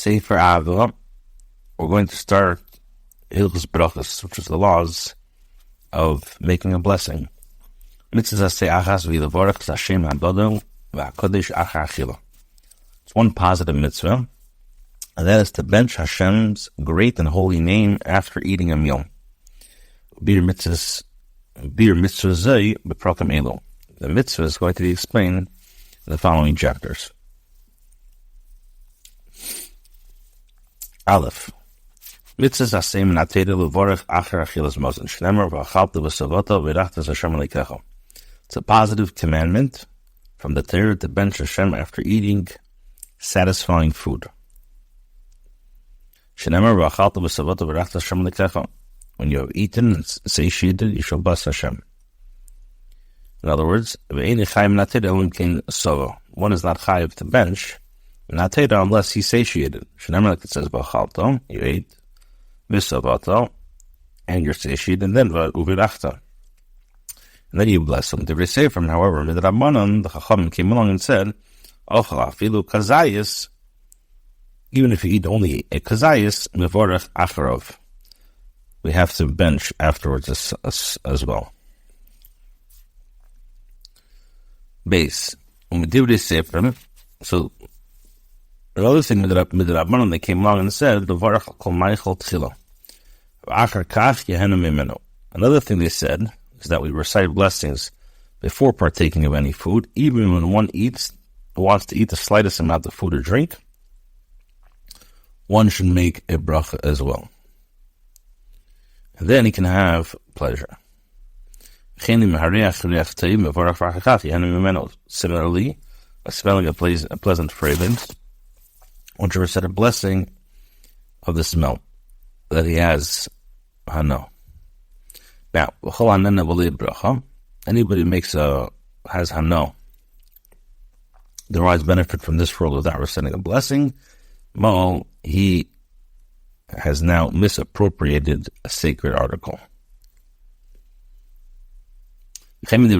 Sefer Ava, we're going to start Hilchos Berachot, which is the laws of making a blessing. It's one positive mitzvah, and that is to bench Hashem's great and holy name after eating a meal. The mitzvah is going to be explained in the following chapters. Aleph. It's a positive commandment from the Torah to bench Hashem after eating satisfying food. When you have eaten and satiated, you shall bless Hashem. In other words, one is not chayiv to bench unless he's satiated. Like it says, you ate, and you're satiated, and then you bless him. The Resefer, however, the Chachamim came along and said, even if you eat only a kazayis, mevorach acharov, we have to bench afterwards as well. Base. So another thing Midrabanan, they came along and said, another thing they said is that we recite blessings before partaking of any food, even when one wants to eat the slightest amount of food or drink. One should make a bracha as well. And then he can have pleasure. Similarly, smelling a pleasant fragrance, one should recite a blessing of the smell that he has. Now, anybody has hano, derives benefit from this world without reciting a blessing, he has now misappropriated a sacred article. Also,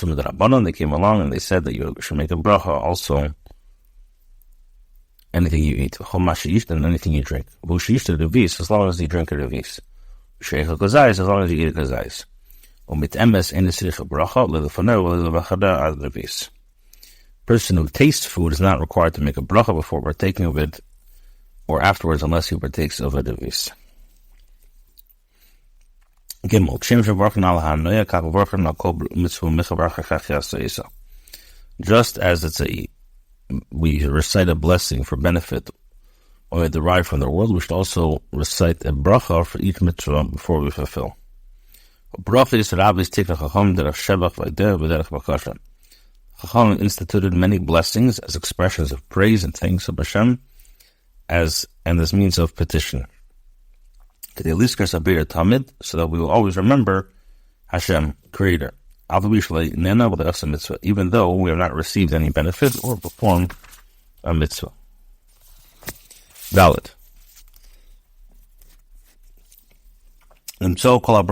the Rabbanon, they came along and they said that you should make a bracha also anything you eat, and anything you drink. As long as you drink a revis. As long as you eat a kazais. Person who tastes food is not required to make a bracha before partaking of it or afterwards unless he partakes of a devis. Gimel. Just as we recite a blessing for benefit or derived from the world, we should also recite a bracha for each mitzvah before we fulfill. Chachamim instituted many blessings as expressions of praise and thanks of Hashem, and as means of petition. So that we will always remember Hashem, Creator, even though we have not received any benefit or performed a mitzvah. Valid. And so, all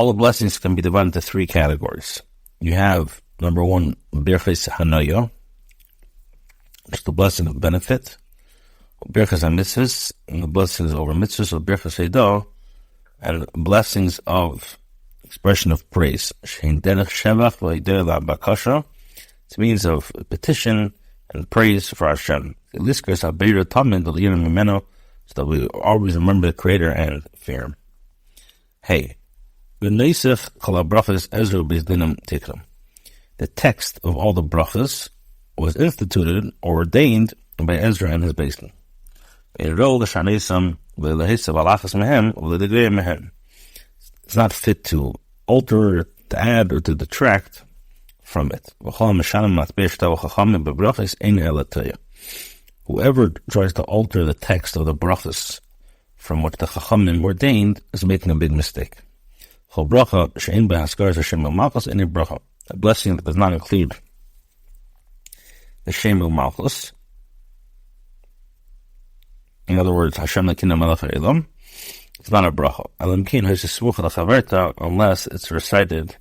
the blessings can be divided into three categories. You have, number one, Birchas Hanaya, which is the blessing of benefit, Birchas HaMitzvahs, and the blessings over mitzvahs, or Birchas Eidah, and blessings of expression of praise. It's means of petition and praise for Hashem. So that we always remember the Creator and fear Him. Hey, the text of all the brachas was instituted or ordained by Ezra and his Beis Din. It's not fit to alter, to add, or to detract from it. Whoever tries to alter the text of the brachas from what the Chachamim ordained is making a big mistake. A blessing that does not include the Shem Malchus, in other words, Hashem Lekina Melech Elam, it's not a bracha. Unless it's recited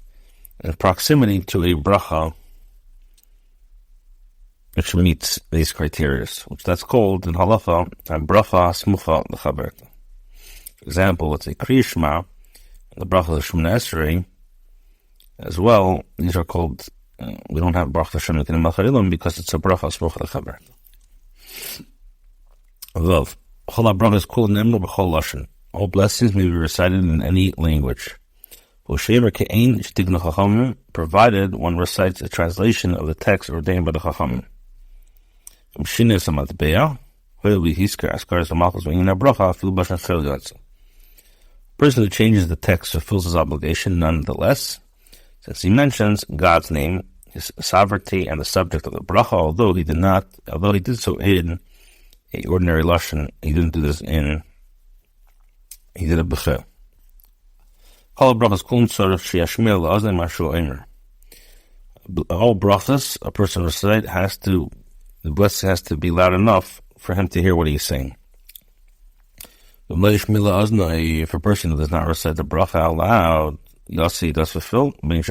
in proximity to a bracha which meets these criteria, which that's called in halacha a bracha smucha l'chaber. For example, let's say Kriya Shema, the bracha of Shemona Esrei, as well. These are called. We don't have bracha Hashem Elokeinu Melech Haolam because it's a bracha smucha l'chaber. Vav chol habrachos kol nemru b'chol lashon. All blessings may be recited in any language. Provided one recites a translation of the text ordained by the Chachamim. A person who changes the text fulfills his obligation nonetheless, since he mentions God's name, his sovereignty, and the subject of the bracha, although he did so in a ordinary lashon, he didn't do this he did it b'chel. All brachas a person recite the blessing has to be loud enough for him to hear what he's saying. If a person does not recite the bracha out loud, Yossi does fulfill, whether he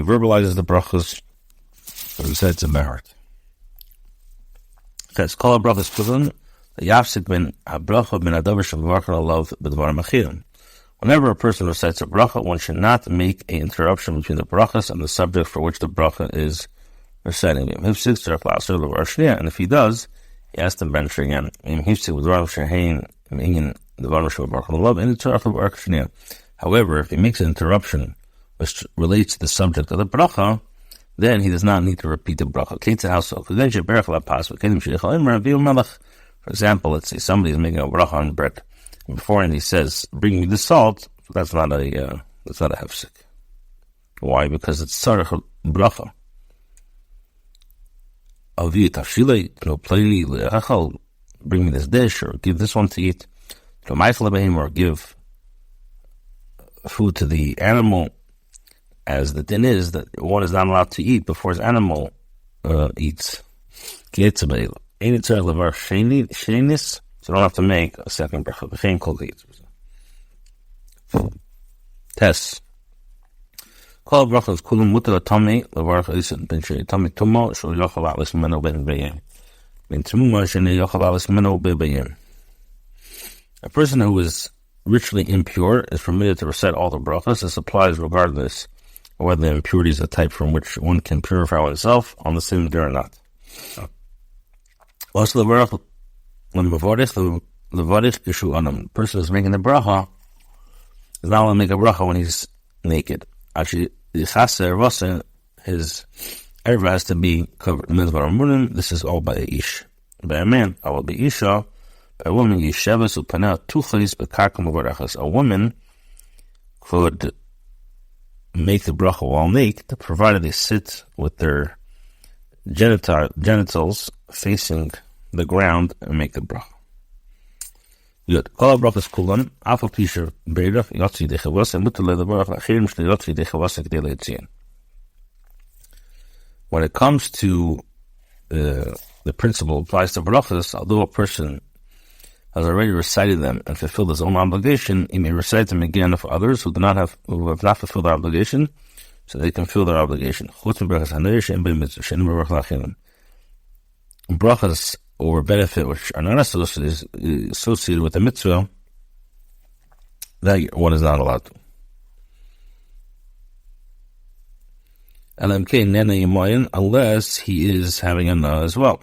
verbalizes the brachas or recites them by heart. That's called brachas kulon. Whenever a person recites a bracha, one should not make an interruption between the brachas and the subject for which the bracha is reciting. And if he does, he has to mention again. However, if he makes an interruption which relates to the subject of the bracha, then he does not need to repeat the bracha. For example, let's say somebody is making a bracha on bread, and beforehand he says, "Bring me the salt." That's not a hefsek. Why? Because it's tzarech bracha. Avi tafshilei, plainly le'achal, bring me this dish, or give this one to eat. Or give food to the animal, as the din is that one is not allowed to eat before his animal eats. So you don't have to make a second bracha. Test. Call brachas kulum mutar atami levarach isin ben shei tami tumo shul yochal alis meno ben beyem ben tumuma shene yochal alis meno beyem. A person who is ritually impure is permitted to recite all the brachas. This applies regardless of whether the impurity is a type from which one can purify oneself on the same day or not. Also, the person who's making the bracha is not allowed to make a bracha when he's naked. Actually, his erva has to be covered. This is all by a ish. By a man, I will be isha. By a woman, yishevas upana tuchlis bekarkum uvarachas. A woman could make the bracha while naked, provided they sit with their genitals facing the ground and make the bracha. Good. Kol brachas kulan afal pisher beirach yotzi dechavos and mutal levarach achirim shli yotzi dechavos kedei leitzion. When it comes to the principle applies to brachas, although a person has already recited them and fulfilled his own obligation, he may recite them again for others who have not fulfilled their obligation, so they can fulfill their obligation. Brachas or benefit which are not associated with the mitzvah, that one is not allowed to. Unless he is having a na as well.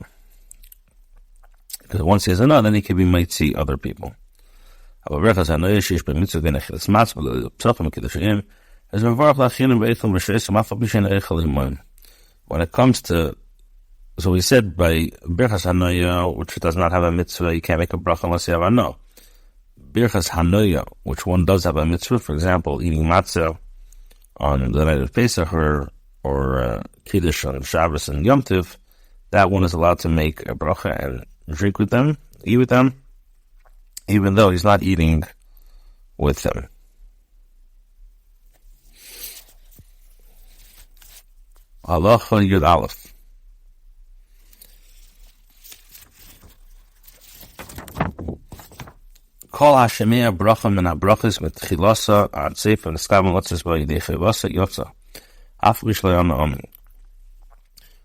Because once he has a na, then he might see other people. When it comes to, so we said by Birchas Hanoya, which does not have a mitzvah, you can't make a bracha unless you have a no. Birchas Hanoya, which one does have a mitzvah, for example, eating matzah on the night of Pesach or Kiddush on Shabbos and Yom Tov, that one is allowed to make a bracha and drink with them, eat with them, even though he's not eating with them. Halacha Yud Aleph. Kol hashemea bracha min habrachas mit chilasa ad sefer neskam lotzes by yidei chivasa yotza af rish lo yama amen.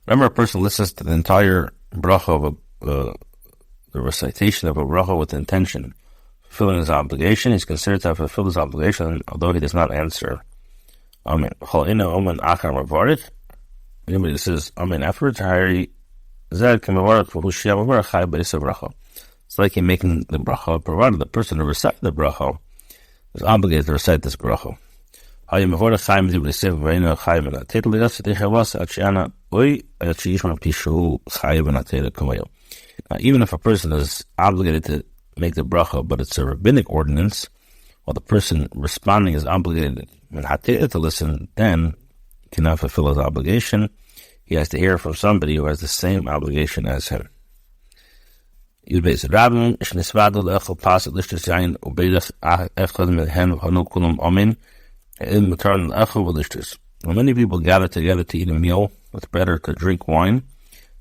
Whenever a person listens to the entire bracha of the recitation of a bracha with the intention of fulfilling his obligation, he's considered to have fulfilled his obligation, although he does not answer Amen. Anybody that says Amen afterwards, it's like him making the bracha, provided the person who recited the bracha is obligated to recite this bracha. Now, even if a person is obligated to make the bracha, but it's a rabbinic ordinance, while the person responding is obligated to listen, then he cannot fulfill his obligation. He has to hear from somebody who has the same obligation as him. When many people gather together to eat a meal with bread or to drink wine,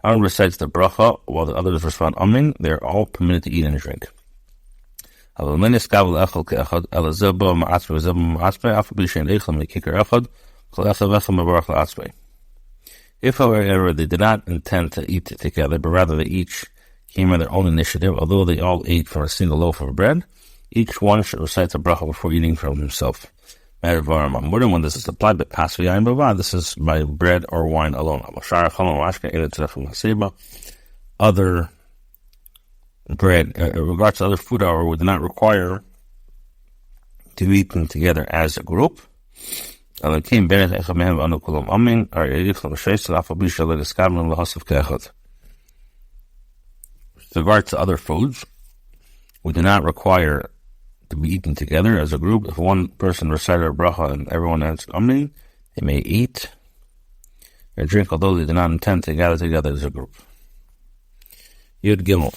one recites the bracha while the others respond Amen, they are all permitted to eat and drink. If, however, they did not intend to eat together, but rather they each came on their own initiative, although they all ate from a single loaf of bread, each one should recite the bracha before eating from himself. More than one, this is applied, but this is by bread or wine alone. Other bread, in regards to other food, however, we do not require to eat them together as a group. With regard to other foods, we do not require to be eaten together as a group. If one person recited a bracha and everyone answered Amen, they may eat or drink, although they do not intend to gather together as a group. Yud Gimel.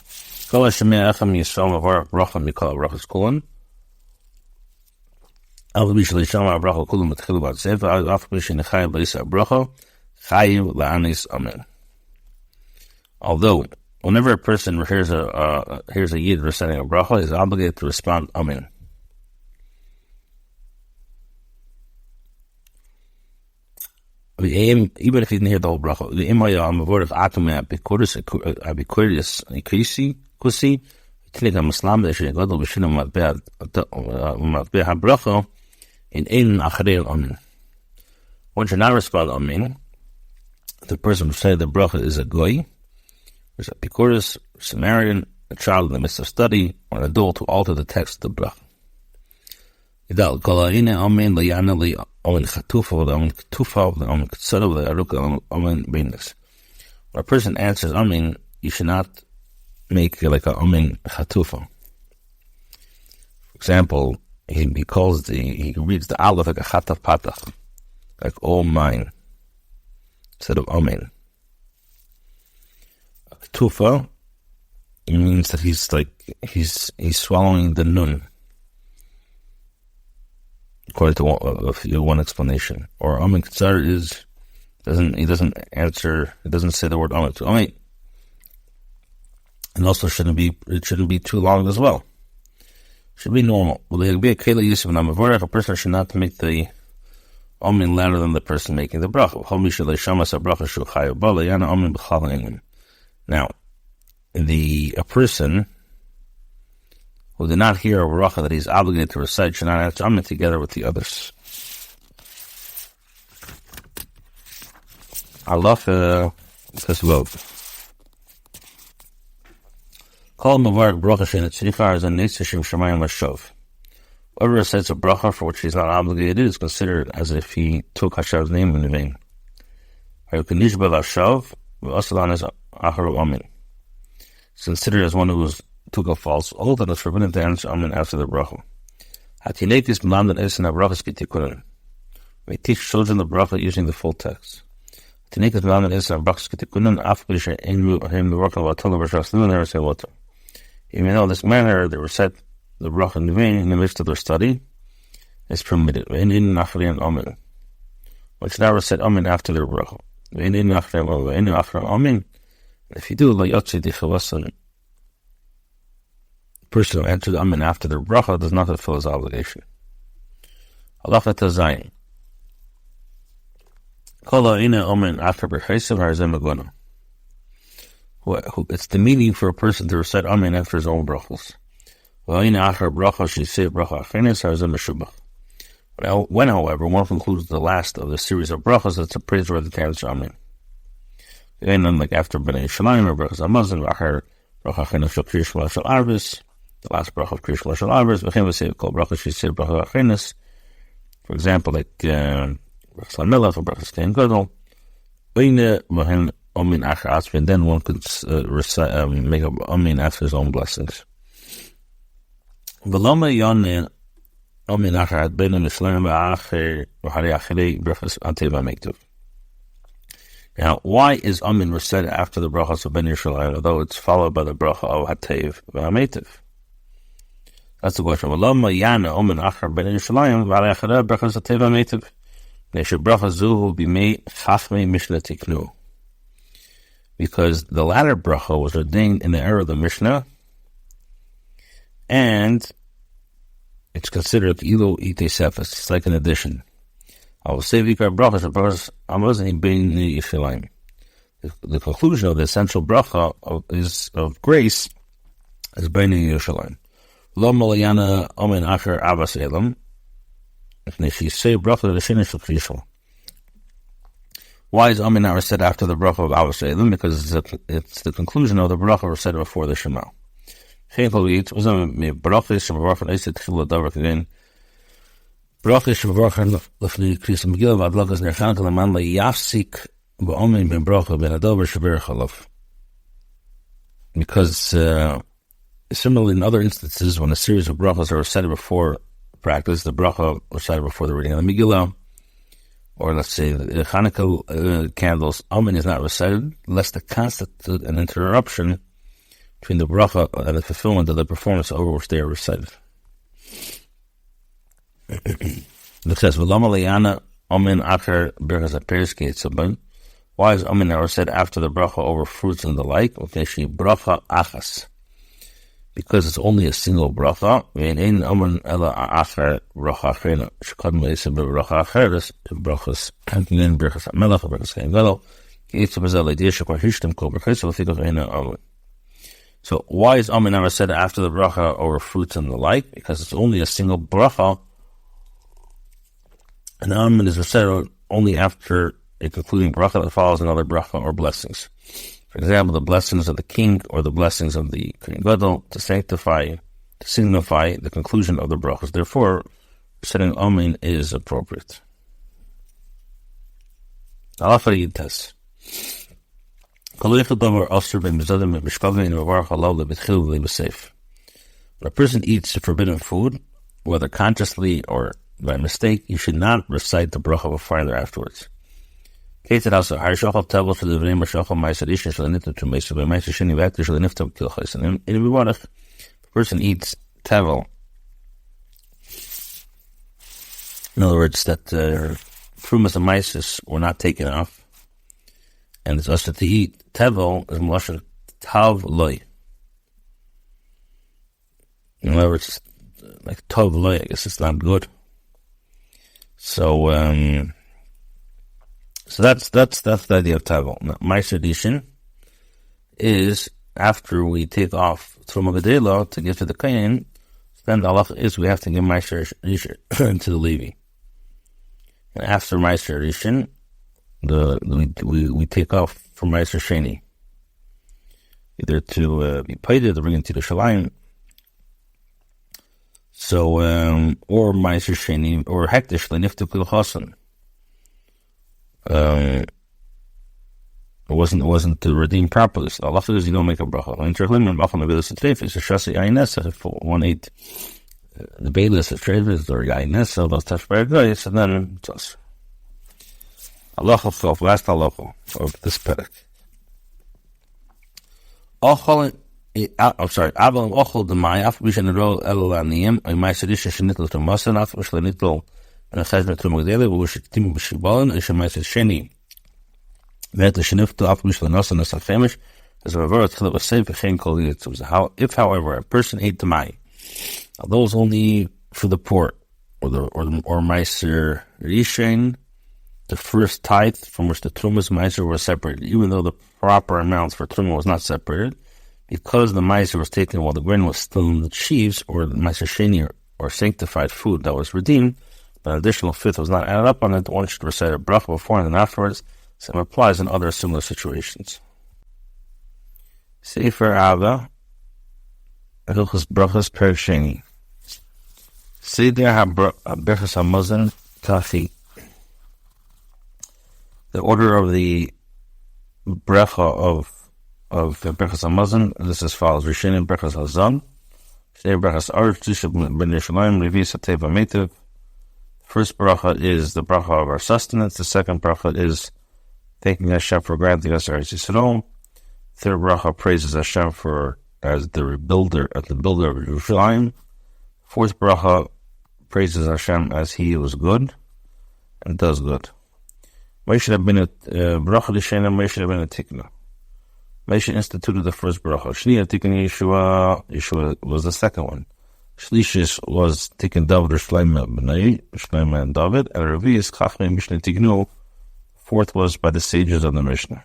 Although, whenever a person hears a yid reciting a bracha, he is obligated to respond Amen. Even if he didn't hear the whole bracha. One should not respond Amen. The person who said the bracha is a goy, there's a Pikuris, Samaritan, a child in the midst of study, or an adult who altered the text of the bracha. When a person answers Amen, you should not make like a Amen chatufa. For example, he reads the Aleph like a chataf patach, like all mine, instead of Amen. Tufa, it means that he's swallowing the nun, according to one explanation. Or Amen Ketzar he doesn't say the word Amen to Amen. And also it shouldn't be too long as well. It should be normal. A person should not make the Amen louder than the person making the bracha. Now, a person who did not hear a bracha that he's obligated to recite should not answer Amen together with the others. Allah says, well, Kol Mavarek bracha she'nat tzricha is a netzah shemayim l'shov. Whoever recites a bracha for which he is not obligated is considered as if he took Hashem's name in vain. It's considered as one who took a false oath and is forbidden to answer Amen after the bracha. We teach children the bracha using the full text. Even though this manner they recite the bracha in vain in the midst of their study is permitted. One should not recite Amen after their bracha. If you do, the person who answered Amen after their bracha does not fulfill his obligation. Halacha Tazayin. It's the meaning for a person to recite Amen after his own brachos. When, however, one concludes the last of the series of brachos, that's a praiseworthy time to Amen. And then, like after B'nai Shalayim or brachos Hamazon, the last bracha of Kriya Shel Arvis, for example, like brachos Melech or brachos Kohen Gadol. And then one could recite, make a Amen after his own blessings. Now, why is Amen recited after the brachas of Ben Yerushalayim, although it's followed by the bracha of Hatev v'Hametiv? That's the question. Because the latter bracha was ordained in the era of the Mishnah, and it's considered ilu itesefes. It's like an addition. I will say vikar brachas. The conclusion of the essential bracha of grace is B'nai Yerushalayim. Lo malayana omen acher avas elam. Why is Amen not said after the bracha of avas elam? Because it's the conclusion of the bracha said before the Shema. Because similarly in other instances, when a series of brachas are recited before practice, the bracha recited before the reading of the Megillah, or let's say the Hanukkah candles, Amen is not recited, lest it constitute an interruption between the bracha and the fulfillment of the performance over which they are recited. It says, why is Amen not said after the bracha over fruits and the like? Bracha achas. Because it's only a single bracha. So why is Amen never said after the bracha over fruits and the like? Because it's only a single bracha, and Amen is said only after a concluding bracha that follows another bracha or blessings. For example, the blessings of the king or the blessings of the Kohen Gadol to signify the conclusion of the brachas. Therefore, saying Amen is appropriate. When a person eats forbidden food, whether consciously or by mistake, you should not recite the bracha before and afterwards. If a person eats tevel, in other words, that frumas and mices were not taken off, and it's also to eat tevel is mlashon tav loy. In other words, like tav loy, I guess it's not good. So that's the idea of tavel. Now, Meiser Dishin is after we take off Truma Gedela to give to the Kohen, then the halacha is we have to give Meiser Dishin to the Levi. And after Meiser Dishin, we take off from Meiser Sheni, either to be paid or to bring it to the Shalayim. So or Meiser Sheni or Hektish Leniftu Kil Chasan. It wasn't to redeem properly. So Allah says you don't make a bracha. The Beilis of Trevis or Yaines, so those Tashbar guys, and then it's us. Allah of last halacha of this perek. I'm sorry. Aval ochol demai af bishan rol elaniyim. I might say this is nitlo to masan af bishan nitlo. And a chesed to Magdala, we should tim b'shibalin. I should might say sheni. That the shenifto af bishan nasan as a famish. As a revert chilip was safe. If, however, a person ate demai, those only for the poor, or meiser rishain, the first tithe from which the Trumas Meiser were separated, even though the proper amounts for Truma was not separated, because the Meiser was taken while the grain was still in the sheaves, or the Meiser Sheni, or sanctified food that was redeemed, an additional fifth was not added up on it. One should recite a bracha before and then afterwards. Same applies in other similar situations. Sefer Abba, Hilchos Berachot Perek Sheni. Seder HaBerachos HaMazon Kafi. The order of the bracha of the Berachos HaMazon is as follows: Rishon Berachos HaZon, Shnei Berachos Aretz, Tisha Ben Yerushalayim, Revi Satei V'Metiv. First bracha is the bracha of our sustenance. The second bracha is thanking Hashem for granting us Eretz Yisrael. Third bracha praises Hashem as the builder of Yerushalayim. Fourth bracha praises Hashem as He was good and does good. Moshe have been a bracha l'shena. Moshe have been a tikna. Moshe instituted the first bracha. Shniya tikna Yeshua. Yeshua was the second one. Shlishis was taken David or Shlomo and David, and Revi'is Chachmei Mishnah Tignu. Fourth was by the sages of the Mishnah.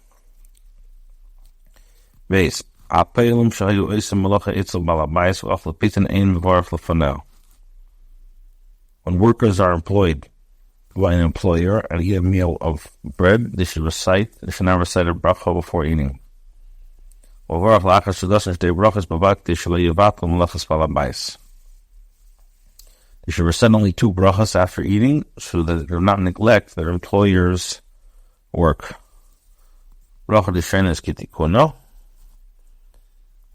Base Apeilim Shayu Eisem Malacha Itzel Balabais V'Afla Pitin Ein V'Varf L'Fanel. When workers are employed by an employer and eat a meal of bread, they should not recite a bracha before eating. V'Varf L'Achas Shudasn Shtei Brachas B'Vakti Shalei Yivatel Malachas Balabais. They should recite only 2 brachas after eating, so that they do not neglect their employer's work. Bracha d'shena is kitikuno.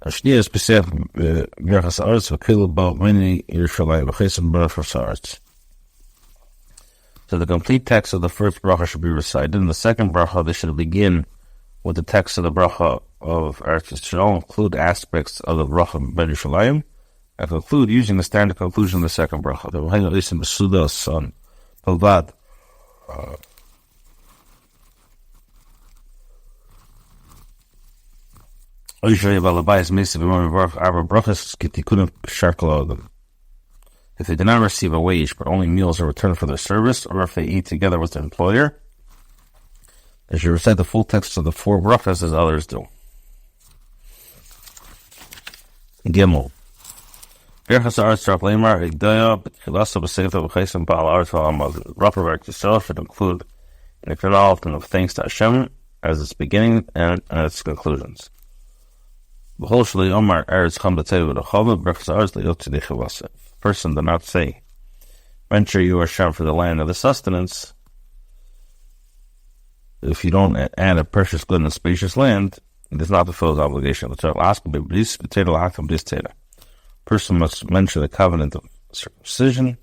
Ashniya is pesach berachas haaretz v'kil ba'mini Yerushalayim v'chesem berachas haaretz. So the complete text of the first bracha should be recited. In the second bracha, they should begin with the text of the bracha of Eretz Yisrael, include aspects of the bracha of Ben Yerushalayim, and conclude using the standard conclusion of the second bracha. The V'hainu Isim B'Suda Son Pelvad. If they do not receive a wage, but only meals are returned for their service, or if they eat together with their employer, they should recite the full text of the 4 brachas as others do. Gimel. Berachas haaretz Rav Leimar Igdaya B'Tchilasa B'Seifta B'Chesem Ba'al Haaretz V'Hamaz. The bracha of Eretz Yisrael should include an acknowledgement of thanks to Hashem as its beginning and its conclusions. Person do not say, venture you Hashem for the land of the sustenance, if you don't add a precious, good, and spacious land. It is not fulfill his obligation. Person must mention the covenant of circumcision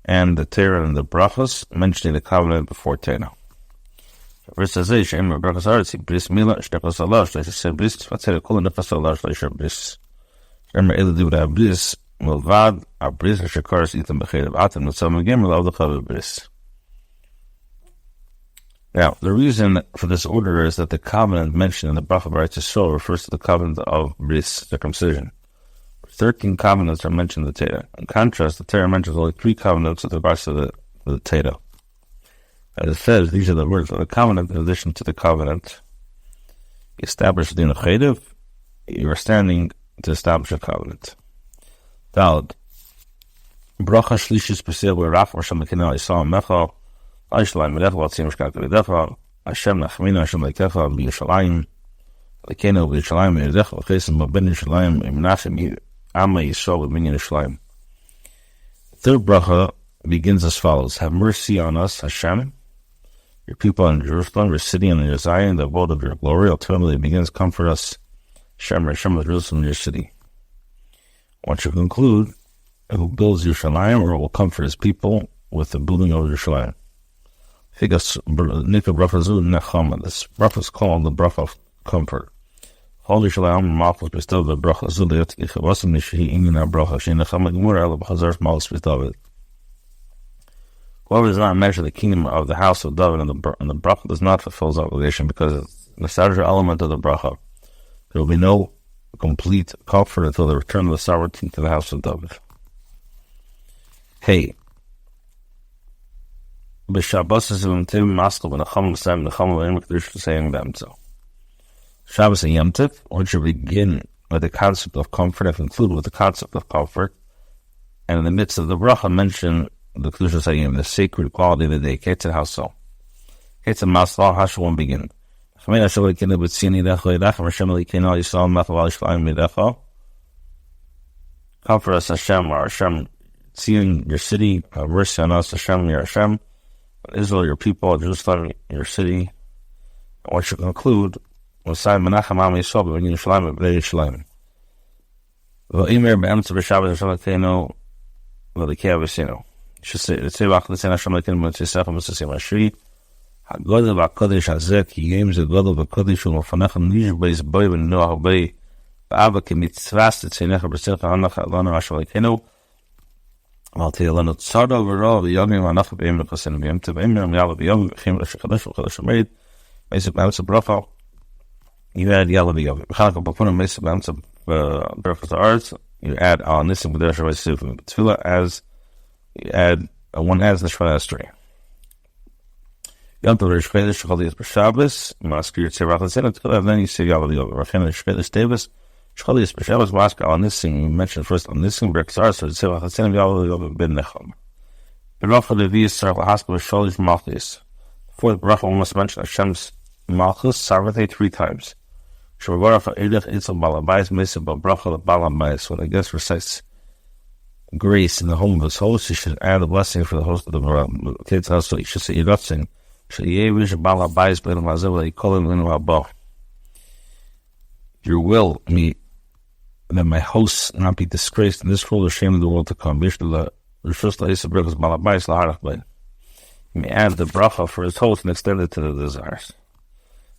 and the Torah and the brachos, mentioning the covenant before Torah. Verse says, "Shem berachas haaretz bris mila shtepos Allah shleisha bris tfatzeh kol nefas Allah shleisha bris." Remember, elu do that bris milvad a bris shekaras itam b'chedav atam mitzam again milav the bris. Now, the reason for this order is that the covenant mentioned in the bracha of Eretz Yisrael refers to the covenant of bris, circumcision. 13 covenants are mentioned in the Torah. In contrast, the Torah mentions only 3 covenants with regards to the Torah. As it says, these are the words of the covenant in addition to the covenant. Establish the din of chedav, you are standing to establish a covenant. Daled. Bracha shlishis b'seil v'rach v'shem l'kinah yisrael mechal, Aishlayim v'dechal v'atzim v'shkak v'dechal, Hashem nachmina Hashem l'kecha v'yishalayim, l'keno v'yishalayim v'yidechal v'chesem v'ben yishalayim v'menachem Amma Yisrael v'minyan Yishalayim. The third bracha begins as follows: have mercy on us, Hashem, your people in Jerusalem, your city and your Zion, the abode of your glory. Ultimately begins, comfort us, Hashem of Jerusalem, your city. Once you conclude, who builds Yerushalayim, or will comfort his people with the building of Yerushalayim. This bracha is called the bracha of comfort. Whoever does not measure the kingdom of the house of David and the bracha does not fulfill his obligation, because the Sadur element of the bracha, there will be no complete comfort until the return of the sovereignty to the house of David. Hey, B'Shabbos is when Tim Maskell when the Chum Sam the Chum and Kedusha saying them so. Shabbos and Yom Tov, which should begin with the concept of comfort and conclude with the concept of comfort, and in the midst of the bracha mention the Kedusha saying the sacred quality of the day. Ketzad how so? Ketzad Maskell how should one begin? Comfort us, Hashem, or Hashem, seeing your city, have mercy on us, Hashem, your Hashem, Israel, your people, Jerusalem, your city. And what should conclude, Mosai Menachem Am Yisrael, B'nei Yerushalayim, B'nei Yerushalayim. V'Imer B'Emtz B'Shabbat Hashem Lekeinu, V'Lekei Avosinu. You should say, Tzevach L'Tzein Hashem Lekeinu, B'Tzeisach B'Tzeisach Ashri, HaGodel V'Kodesh Hazeh, Ki Yim Zegodel V'Kodesh U'Mofenechem Nish B'Yiz B'Yi V'Noah B'Yi V'Ava Ki Mitzvas T'Tzeinecha B'Tzeilcha Hanach Lanu Hashem Lekeinu, Al Teilanu Tzara V'Ra V'Yogim Hanach B'Yim L'Chasenu B'Yim Tov B'Yim Yala B'Yogim V'Chim L'Shechadash V'Chadash V'Meid Mesip B'Amtz Bracha. You add Yala B'Yogim V'Chanaka B'Punim Mesip B'Amtz Bracha Arts. You add Al Nisim B'Derech V'Yisif B'Tfila as you add one adds the Shvana Estri. Yom Tov Rish Chodesh Cholias B'Shabbos Maskir Tzevach L'Tzein Tefila, and then you say Yala B'Yogim Rachem Rish Chodesh Davis Cholias B'Shabbos Maskir Al Nisim. You mentioned first Al Nisim B'Rexar so Tzevach L'Tzein Yala B'Yogim Ben Necham. B'Racha Levi's Sarach L'Haskell Sholish Malchus. Fourth bracha we must mention Hashem's Malchus Sarvatei 3 times. Shavaracha Eidach Eitzel Balabais Mesa Bracha Balabais. When a guest recites grace in the home of his host, he should add a blessing for the host of the kid's house. So he should say Yiratzin. Your will me that my hosts not be disgraced in this world or shame of the world to come. You may add the bracha for his host and extend it to the desires.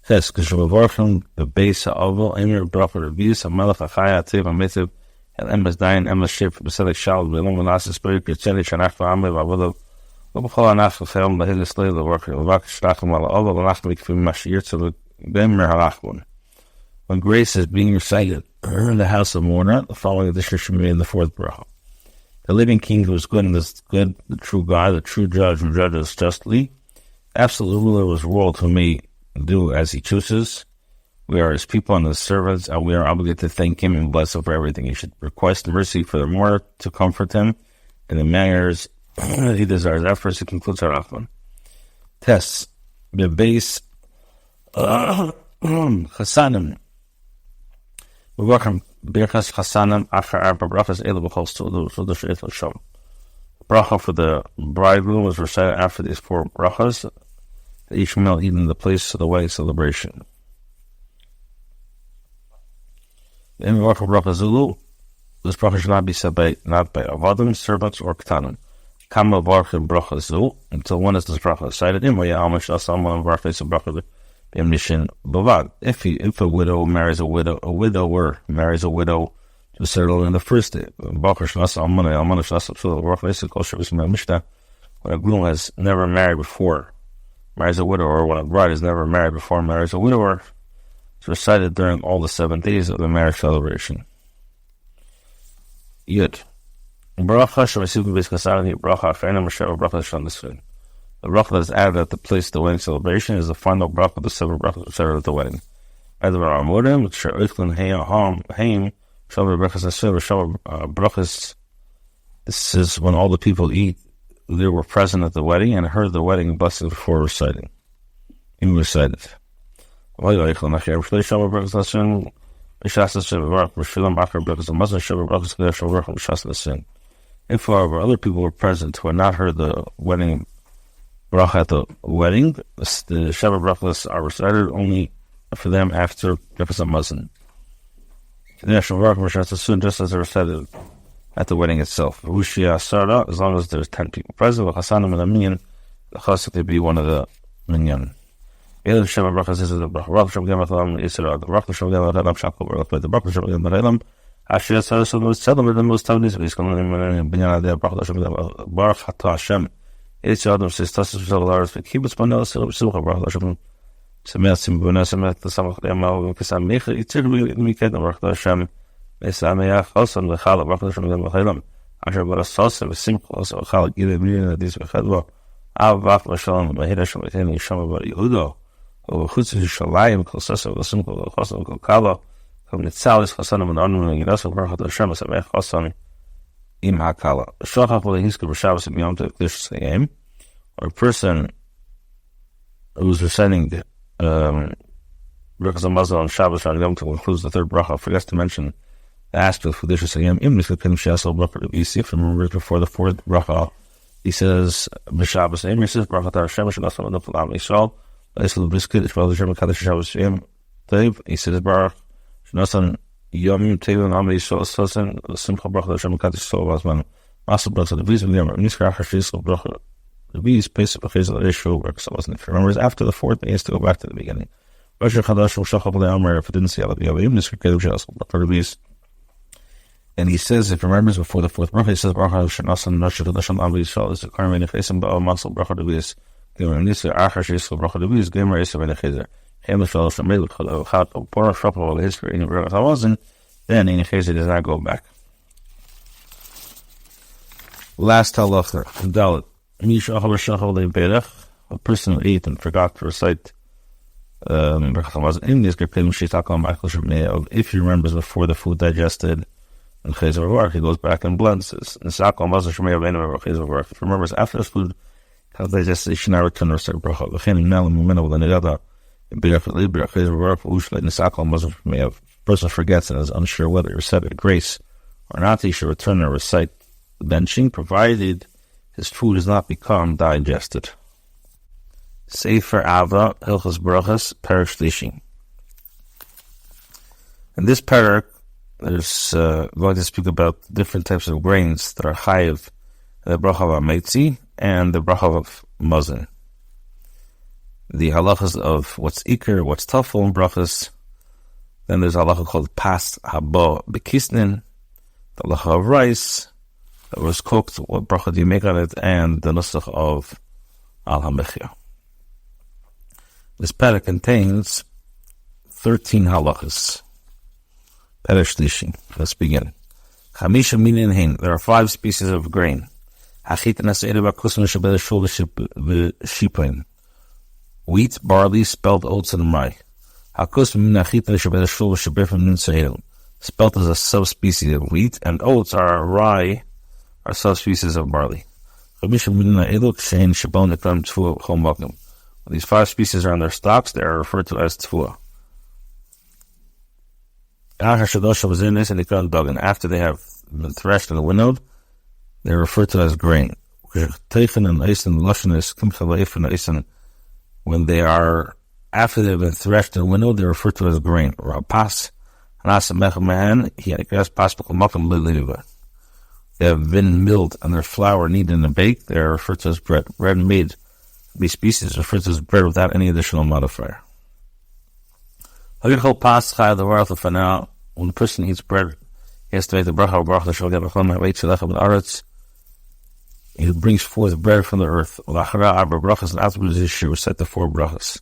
Yes, because the base of Emir bracha reviews a melech achaya ativ amitiv and emes dayin emes ship beseder shal v'elom v'nasis spirit yitzeli shanach v'amil v'avodav v'b'chol anach v'feom l'hil slay the worker v'vak shlachim v'la'ova v'lach mikvim mashir to v'emir halachbun. When grace is being recited in the house of mourner, the following addition should be in the fourth bracha. The living king who is good and is good, the true God, the true judge who judges justly, absolute ruler of his world who may do as he chooses. We are his people and his servants, and we are obligated to thank him and bless him for everything. He should request mercy for the more to comfort him in the manners he desires. After he concludes our Rahman. Tests. The base Chasanim. We welcome Birchas Chasanim after Arba Brachas Elu B'chol so the Sheit L'Shom. Bracha for the bridegroom was recited after these 4 brachas. Each meal eaten in the place of the wedding celebration. In the bracha Zulu, this bracha should not be said by avodim, servants, or ketanim. Kama barcha bracha Zulu until when is this bracha recited? If a widow marries a widower marries a widow to settle in the first day. When a groom has never married before marries a widower, or when a bride has never married before marries a widower, it's recited during all the 7 days of the marriage celebration. Yud. Bracha Shavasikum B'Skasani Bracha Fe'enim Rashav Bracha Shandisfin. The bracha that is added at the place of the wedding celebration is the final bracha of the 7 brachas recited at the wedding. Either Amorim, which are Eichlin Haim, Shavah Brachas Asfil, or Shavah Brachas. This is when all the people eat. They were present at the wedding and heard the wedding blessing before reciting. He recited. If however other people were present who had not heard the wedding bracha at the wedding, the Shabbat brachas are recited only for them after Brachas Hamazon. Just as they were recited at the wedding itself. As long as there's 10 people present, the chasik to be one of the minyan. The Shabbat brachas is the bracha. The bracha Avach Vashalom, Mahidash, Mahini, Shama, Yehudo, or Chutz Shalayim, Kosasa, Simko, Kosan, Kokala, Kom Nitzalis, Hasanam, and Anu, Yinasan, Barhat, Hashem, Samech, Hasan, Im Hakala. Shachach, well, he's good for Shabbos and Yom Tov, Klish Sayim, or a person who's reciting Brachas HaMazal on Shabbos and Yom Tov includes the third bracha, forgets to mention the aspect of Klish Sayim, Im Nishkakim Shasal, Bracha, if you remember before the fourth bracha, he says, B'Shabbos Eim, he says, Brachat Hashem, Shemashon Adam Flam Yisrael, Leisel Brisket, Ishmael Hashem, Kadosh Shabbos Eim, Tev, he says, Baruch, Shnasan Yomim, Tev, and Am Yisrael, Sosen, Simcha Brachat Hashem, Kadosh Yisrael, Vazman, Masa Brachat Leviz, and Yomim, Niskar Hashem, Brachat Leviz, Pesach, Bechezel, Yisrael, works, so wasn't it? Remember, after the fourth, he has to go back to the beginning. Rosh Chadash, Shachab Le'amar, if it didn't say Yomim, Niskar Kadosh Yisrael, Brachat Leviz. And he says, if he remembers before the fourth bracha, he says, Baruch Hashem, Nasher, Kadasham, Am Yisrael, is the Karmei Nefesim, Ba'al Masal, Bracha Leviz, Gemer Nisa, Achar Shishel, Bracha Leviz, Gemer Yisrael, Nechezer, Chem Yisrael, Shemel, Chat, Porah, Shrapal, the history, in Brachas HaMazon, then in Nechezer does not go back. Last halacha, Dalit, Mishachal Shachal Le'Berach, a person who ate and forgot to recite Brachas HaMazon, in this Gerpim Shitakal Ma'achal Shemei, if he remembers before the food digested, and Chayzer Varach, he goes back and blends this. And Sakal Mazar Shemei Avenu Chayzer Varach. If he remembers after the food, how digested, he should not return to recite bracha. V'chein Nalam Mumena V'lenirada, B'irach L'Ibirach Chayzer Varach, V'ushlet Nisakal Mazar Shemei Av. Person forgets and is unsure whether he recited grace or not, he should return and recite the benching, provided his food has not become digested. Sefer Ava, Hilchos Berachot Perek Shlishi. In this Perek, there's going to speak about different types of grains that are chayiv, the bracha of ametzi and the bracha of mazon. The halachas of what's ikar, what's tafel and brachas. Then there's a halacha called pas haba bekisnin, the halacha of rice that was cooked, what bracha do you make on it, and the nusach of al hamechia. This perek contains 13 halachas. Perek Shlishi. Let's begin. Chamisha minin hein. There are 5 species of grain. Wheat, barley, spelt, oats, and rye. Spelt is a subspecies of wheat, and oats are rye, are subspecies of barley. When these 5 species are on their stalks, they are referred to as tfuah. And after they have been threshed and winnowed, they are referred to as grain. When they are, after they have been threshed and winnowed, they are referred to as grain. They have been milled and their flour kneaded and baked, they are referred to as bread. Bread made of these species is referred to as bread without any additional modifier. When the person eats bread, he has to make the bracha. He brings forth bread from the earth. And afterwards he should recite the 4 brachas.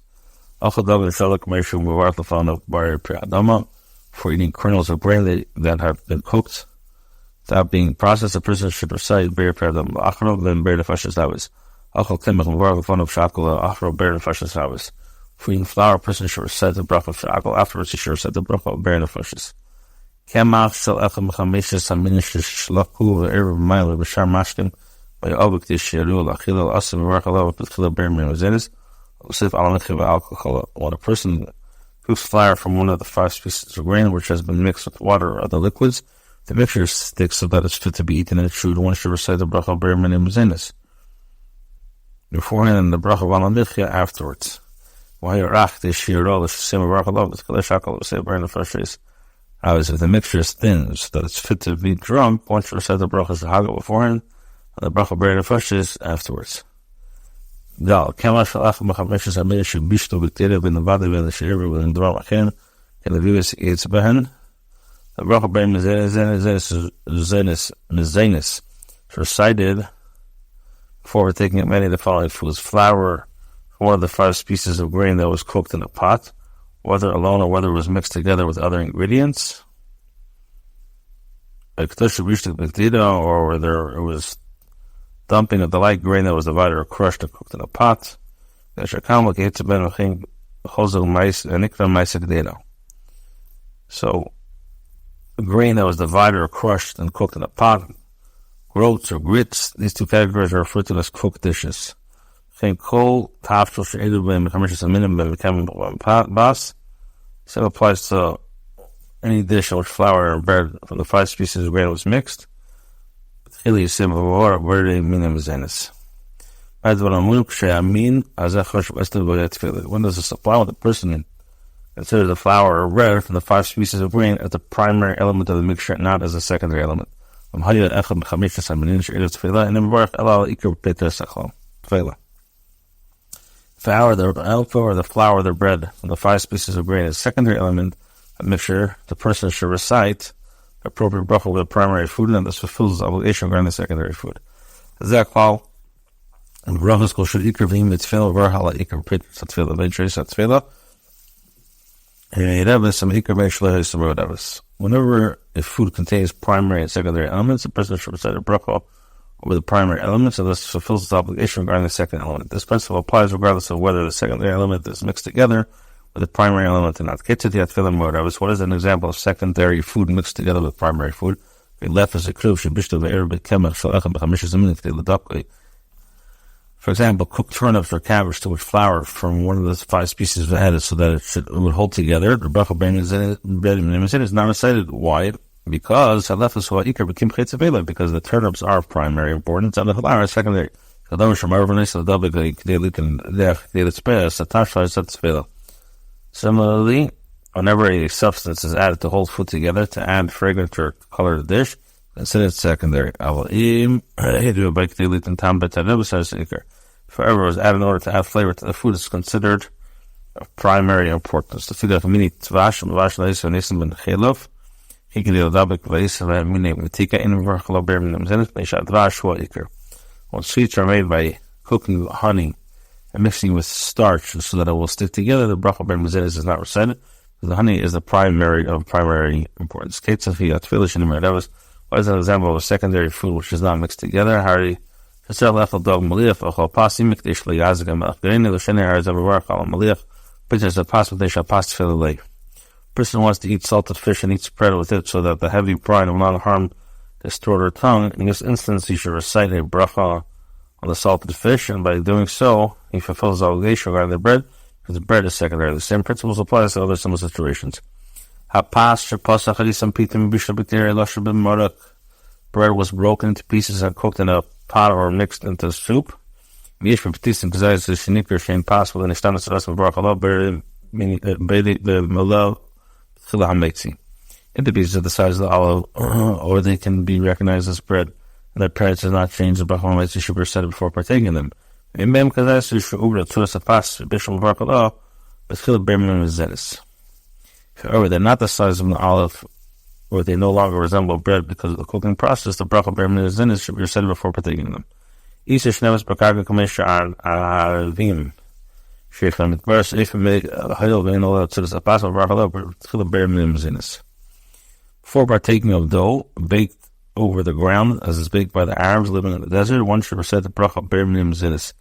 For eating kernels of grain that have been cooked without being processed, a person should recite then for eating flour, a person should recite the bracha of shakal. Afterwards, he should recite the bracha of bear nefashis. Kemach shel echem chameshes haminish shlaku ve'erev ma'ile b'shar mashkim v'ya'obik tishiru l'achila l'asem v'rachalav v'p'tchila bear minozenis v'sif alamechim v'alkochola. When a person cooks flour from one of the 5 species of grain which has been mixed with water or other liquids, the mixture sticks so that it's fit to be eaten and chewed. One should recite the bracha of bear minozenis beforehand and the bracha of alamechia afterwards. Obviously, if the mixture is thin, so that it's fit to be drunk, one should recite the bracha shahaga beforehand, and the bracha be'er nefashis afterwards. The bracha be'er mezenis recited before we're taking many of the following foods: flour, one of the 5 species of grain that was cooked in a pot, whether alone or whether it was mixed together with other ingredients, or whether it was dumping of the light grain that was divided or crushed or cooked in a pot. So, grain that was divided or crushed and cooked in a pot, groats or grits, these two categories are referred to as cooked dishes. Same applies to any dish in which flour or bread from the 5 species of grain was mixed. When does the supply of the person consider the flour or bread from the 5 species of grain as the primary element of the mixture, not as a secondary element? Flour, the alpha or the flour, the bread from the 5 species of grain is a secondary element of mixture. The person should recite the appropriate bracha with the primary food, and this fulfills the obligation regarding the secondary food. Zakval and brachas kol shel ikar v'im mitzvah v'arhala ikar prit satzvila v'entris satzvila. Whenever a food contains primary and secondary elements, the person should recite a bracha over the primary elements, and this fulfills its obligation regarding the second element. This principle applies regardless of whether the secondary element is mixed together with the primary element or not. What is an example of secondary food mixed together with primary food? For example, cooked turnips or cabbage to which flour from one of the 5 species was added so that it would hold together. The bracha is not recited. Why? Because the turnips are of primary importance and the flour is secondary. Similarly, whenever a substance is added to hold food together to add fragrance or color to the dish, consider it secondary. However, it was added in order to add flavor to the food is considered of primary importance. The figure of mini tvash and vash leis v'nisim ben chelov. He can do dabik leis v'mini v'tika in v'rchalo berim nemzenet neishat vash hua when sweets are made by cooking honey and mixing with starch so that it will stick together, the bracha berim nemzenet is not recited. The honey is the primary importance. What is an example of a secondary food which is not mixed together? Person wants to eat salted fish and eats bread with it so that the heavy brine will not harm his throat or tongue. In this instance, he should recite a bracha on the salted fish, and by doing so, he fulfills the obligation regarding the bread, because the bread is secondary. The same principles apply to other similar situations. Bread was broken into pieces and cooked in a pot or mixed into soup. In the pieces of the size of the olive, or they can be recognized as bread, and their appearance does not change. The bracha should be recited before partaking in them. However, they're not the size of an olive, or they no longer resemble bread because of the cooking process. The bracha berim should be recited before partaking in them. Before partaking of dough baked over the ground, as is baked by the Arabs living in the desert, one should recite the bracha berim zinis.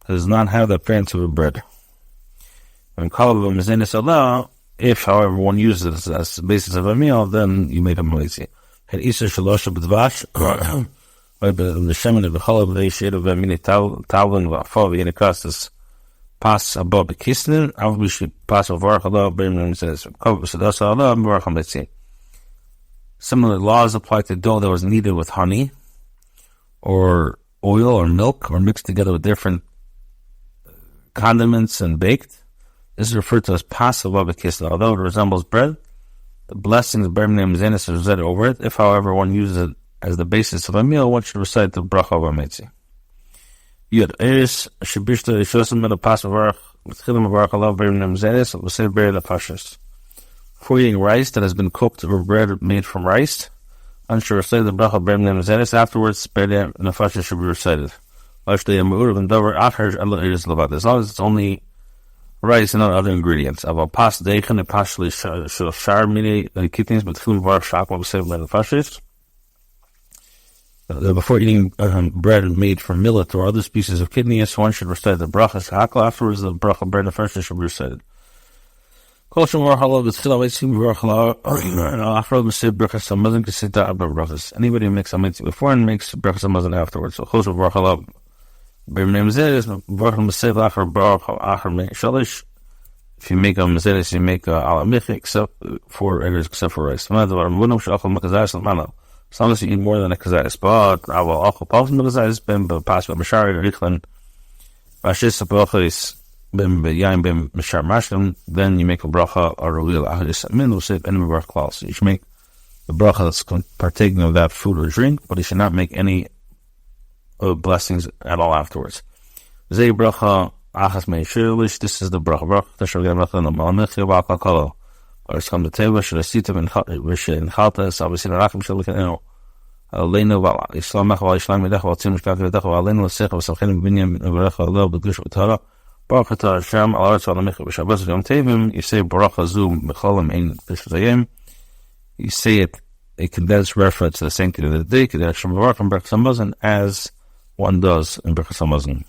It does not have the appearance of a bread. When kolel zinis Allah, if, however, one uses it as the basis of a meal, then you make a malaisi. And Isa shalosha b'dvash, the shemen of the kolel v'yishir of mini tawlin v'afov v'yinikastis pas above the kisnin, avbishi pas over Allah berim zinis. Kov b'sadasa Allah b'varach ha'metzi. Similar laws apply to dough that was kneaded with honey or oil or milk or mixed together with different condiments and baked. This is referred to as passive abakisna. Although it resembles bread, the blessings of berim nemzenis are recited over it. If, however, one uses it as the basis of a meal, one should recite the bracha of ametzi. Yud eris shebishta yishosim mit a passive varach mitchilim varach alav berim nemzenis l'sei bered afashis. For eating rice that has been cooked or bread made from rice, one should recite the bracha berim nemzenis. Afterwards, bered afashis should be recited. As long as it's only rice and not other ingredients. But if before eating bread made from millet or other species of kidneys, one should recite the brachas hakla. Afterwards, the bracha bread the first should be recited. Anybody who makes amitzi before and makes brachas hamazon afterwards. So if you make a mezeres, you make a ala michi, except for eggs, except for rice. As long as you eat more than a kazayis, but I will also pause the kazayis, bim pass by mashari richlan, bashis brachas bim yain bim mashar mashlim. Then you make a bracha or a real ahadis min will save any brach clause. So you should make the bracha that's partaking of that food or drink, but you should not make any blessings at all afterwards. Zay bracha achas meishilish. This is the bracha. Tashal gamachan the malamichi v'akal kolel. Or it's come to teva should I see them in chaltas. Obviously, the rakim should look at leinu val islamach val islam medach val tzim shkak medach val leinu l'sech val samchenim b'binyam v'recha lo b'gush v'tara. Baruch atah Hashem al aretz val amicha b'shabbos v'yom tevim. You say bracha zu mecholim ein b'shvayim. You say it a condensed reference to the sanctity of the day. Kedah Hashem baruch and brachas hamazon as one does in brachas hamazon.